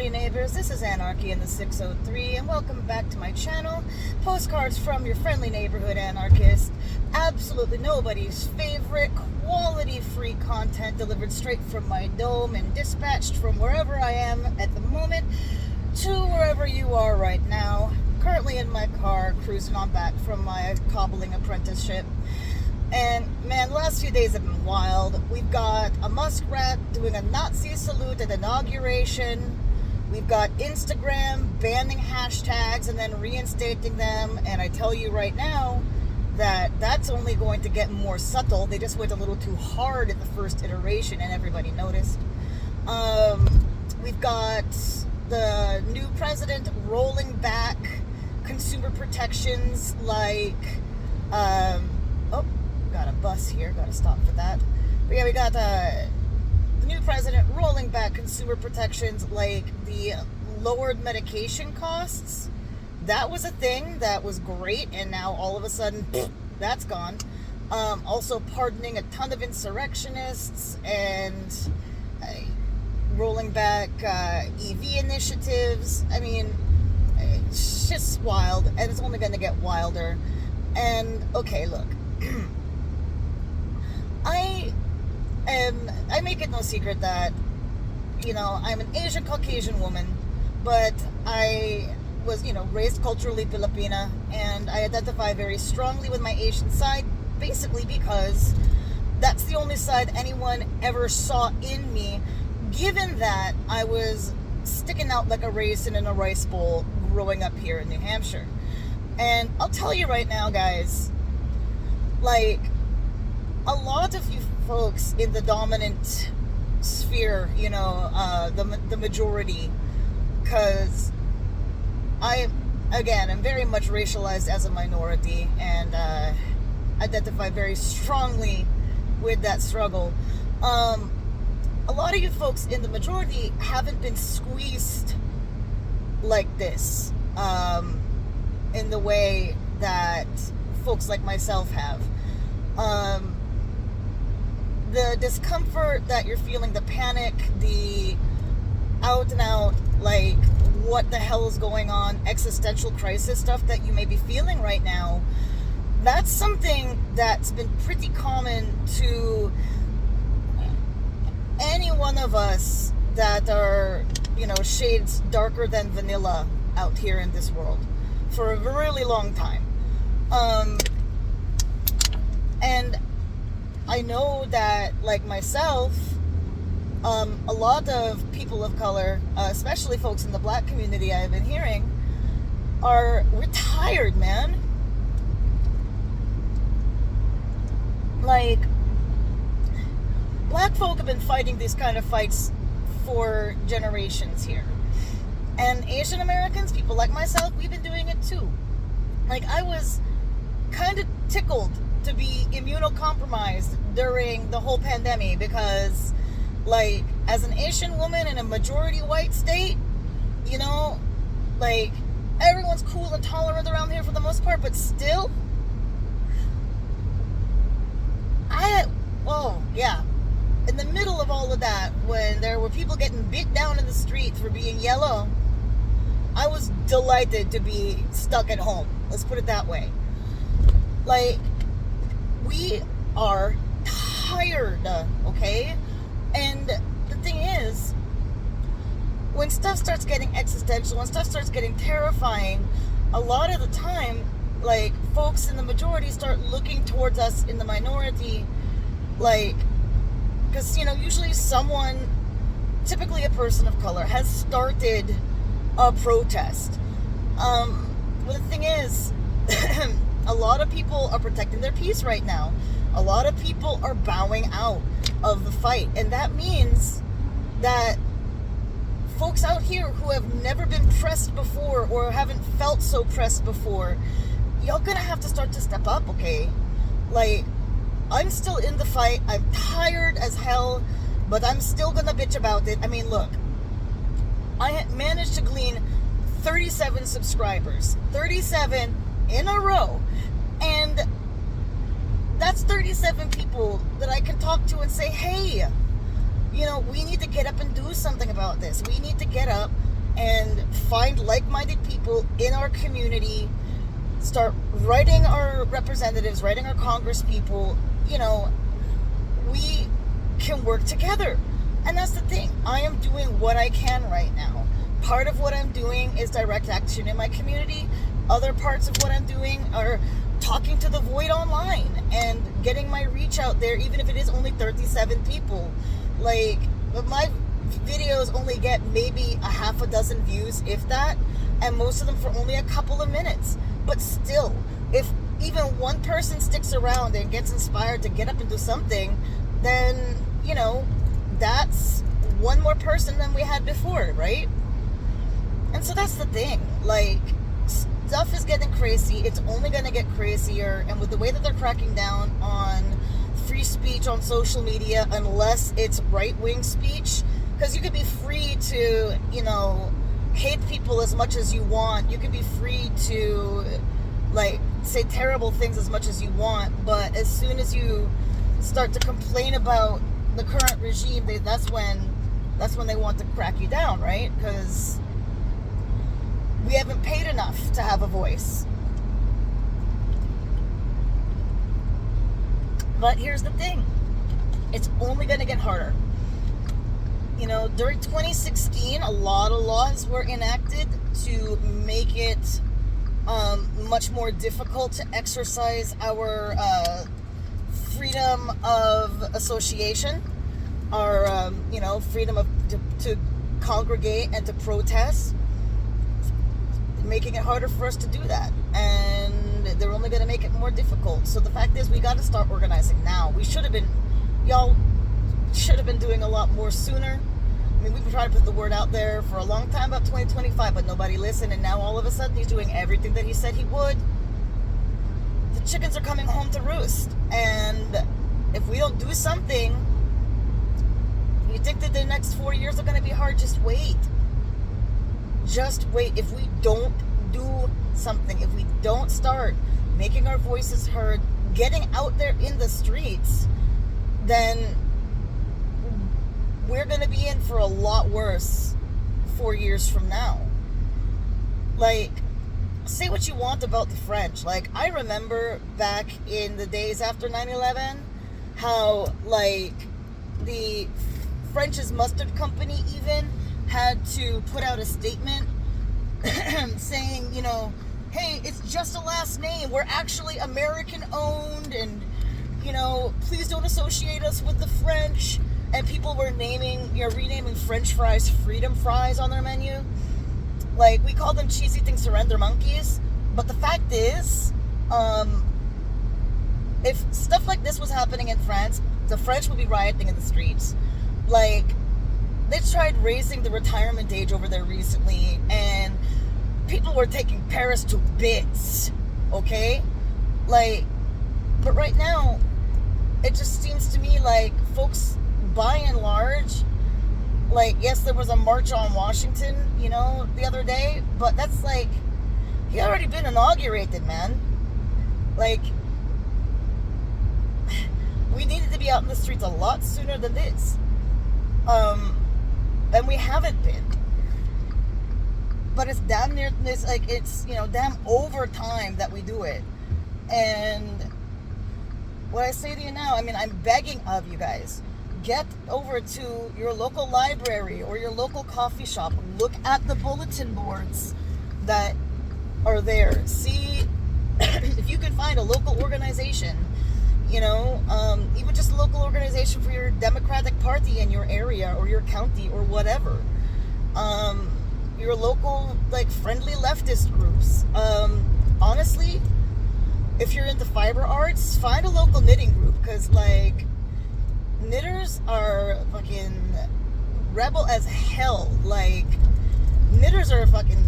howdy neighbors, this is Anarchy in the 603 and welcome back to my channel. Postcards from your friendly neighborhood anarchist. Absolutely nobody's favorite, quality free content delivered straight from my dome and dispatched from wherever I am at the moment to wherever you are right now. Currently in my car, cruising on back from my cobbling apprenticeship. And man, the last few days have been wild. We've got a muskrat doing a Nazi salute at inauguration. We've got Instagram banning hashtags and then reinstating them. And I tell you right now that that's only going to get more subtle. They just went a little too hard at the first iteration and everybody noticed. We've got the new president rolling back consumer protections like... got a bus here, gotta stop for that. But yeah, we got the new president rolling back consumer protections like the lowered medication costs. That was a thing that was great, and now all of a sudden that's gone. Also pardoning a ton of insurrectionists and rolling back EV initiatives. I mean, it's just wild, and it's only going to get wilder. And okay, look, I make it no secret that, you know, I'm an Asian Caucasian woman, but I was, raised culturally Filipina, and I identify very strongly with my Asian side, basically because that's the only side anyone ever saw in me, given that I was sticking out like a raisin in a rice bowl growing up here in New Hampshire. And I'll tell you right now, guys, like, a lot of you folks in the dominant sphere, the majority, because I'm very much racialized as a minority and identify very strongly with that struggle. A lot of you folks in the majority haven't been squeezed like this in the way that folks like myself have. The discomfort that you're feeling, the panic, the out and out, like, what the hell is going on, existential crisis stuff that you may be feeling right now, that's something that's been pretty common to any one of us that are, shades darker than vanilla out here in this world for a really long time. And I know that, like myself, a lot of people of color, especially folks in the black community I've been hearing, we're tired, man. Like, black folk have been fighting these kind of fights for generations here. And Asian Americans, people like myself, we've been doing it too. Like, I was kind of tickled to be immunocompromised during the whole pandemic because, like, as an Asian woman in a majority white state, like, everyone's cool and tolerant around here for the most part, but still, in the middle of all of that, when there were people getting beat down in the street for being yellow, I was delighted to be stuck at home. Let's put it that way. Like, we are tired, okay? And the thing is, when stuff starts getting existential, when stuff starts getting terrifying, a lot of the time, like, folks in the majority start looking towards us in the minority, like, because, usually someone, typically a person of color, has started a protest. But the thing is, a lot of people are protecting their peace right now. A lot of people are bowing out of the fight. And that means that folks out here who have never been pressed before or haven't felt so pressed before, y'all gonna have to start to step up, okay? Like, I'm still in the fight. I'm tired as hell, but I'm still gonna bitch about it. I mean, look, I managed to glean 37 subscribers. 37 in a row. And that's 37 people that I can talk to and say, hey, we need to get up and do something about this. We need to get up and find like-minded people in our community, start writing our representatives, writing our congress people, we can work together. And that's the thing. I am doing what I can right now. Part of what I'm doing is direct action in my community. Other parts of what I'm doing are talking to the void online and getting my reach out there, even if it is only 37 people. Like, my videos only get maybe a half a dozen views, if that, and most of them for only a couple of minutes. But still, if even one person sticks around and gets inspired to get up and do something, then, that's one more person than we had before, right? And so that's the thing. Like, stuff is getting crazy. It's only going to get crazier. And with the way that they're cracking down on free speech on social media, unless it's right-wing speech, because you could be free to, hate people as much as you want. You can be free to, say terrible things as much as you want. But as soon as you start to complain about the current regime, that's when they want to crack you down, right? Because we haven't paid enough to have a voice. But here's the thing. It's only going to get harder. During 2016, a lot of laws were enacted to make it much more difficult to exercise our freedom of association, our, freedom to congregate and to protest, making it harder for us to do that. And they're only going to make it more difficult. So the fact is, we got to start organizing now. Y'all should have been doing a lot more sooner. I mean, we've been trying to put the word out there for a long time about 2025, but nobody listened. And now all of a sudden he's doing everything that he said he would. The chickens are coming home to roost. And if we don't do something, you think that the next 4 years are going to be hard? Just wait. Just wait. If we don't do something, if we don't start making our voices heard, getting out there in the streets, then we're going to be in for a lot worse 4 years from now. Like, say what you want about the French. Like, I remember back in the days after 9/11, how, the French's mustard company even had to put out a statement saying, hey, it's just a last name. We're actually American owned, and, please don't associate us with the French. And people were renaming French fries freedom fries on their menu. Like, we call them cheese-eating surrender monkeys. But the fact is, if stuff like this was happening in France, the French would be rioting in the streets. Like, they tried raising the retirement age over there recently, and people were taking Paris to bits, okay? But right now, it just seems to me like folks, by and large, yes, there was a march on Washington, the other day, but that's he already been inaugurated, man. We needed to be out in the streets a lot sooner than this. And we haven't been. But it's damn near, it's damn over time that we do it. And what I say to you now, I'm begging of you guys, get over to your local library or your local coffee shop. Look at the bulletin boards that are there. See if you can find a local organization, even just a local organization for your Democratic Party in your area or your county or whatever. Your local, friendly leftist groups. Honestly, if you're into fiber arts, find a local knitting group, because, knitters are fucking rebel as hell. Knitters are fucking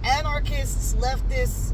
anarchists, leftists.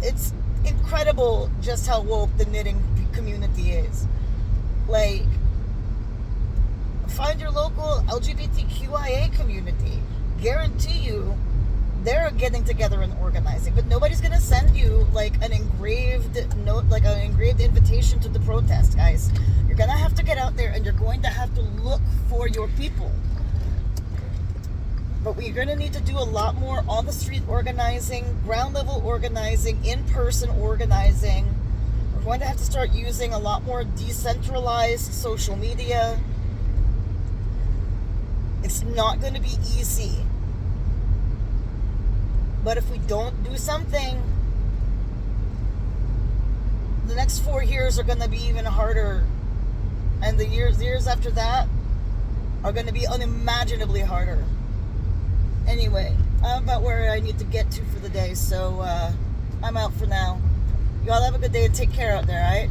It's incredible just how woke the knitting community is. Find your local LGBTQIA community. Guarantee you they're getting together and organizing, but nobody's gonna send you an engraved note, an engraved invitation to the protest, guys. You're gonna have to get out there, and you're going to have to look for your people. But we're going to need to do a lot more on the street organizing, ground level organizing, in-person organizing. We're going to have to start using a lot more decentralized social media. It's not going to be easy. But if we don't do something, the next 4 years are going to be even harder. And the years after that are going to be unimaginably harder. Anyway, I'm about where I need to get to for the day, so I'm out for now. You all have a good day and take care out there, alright?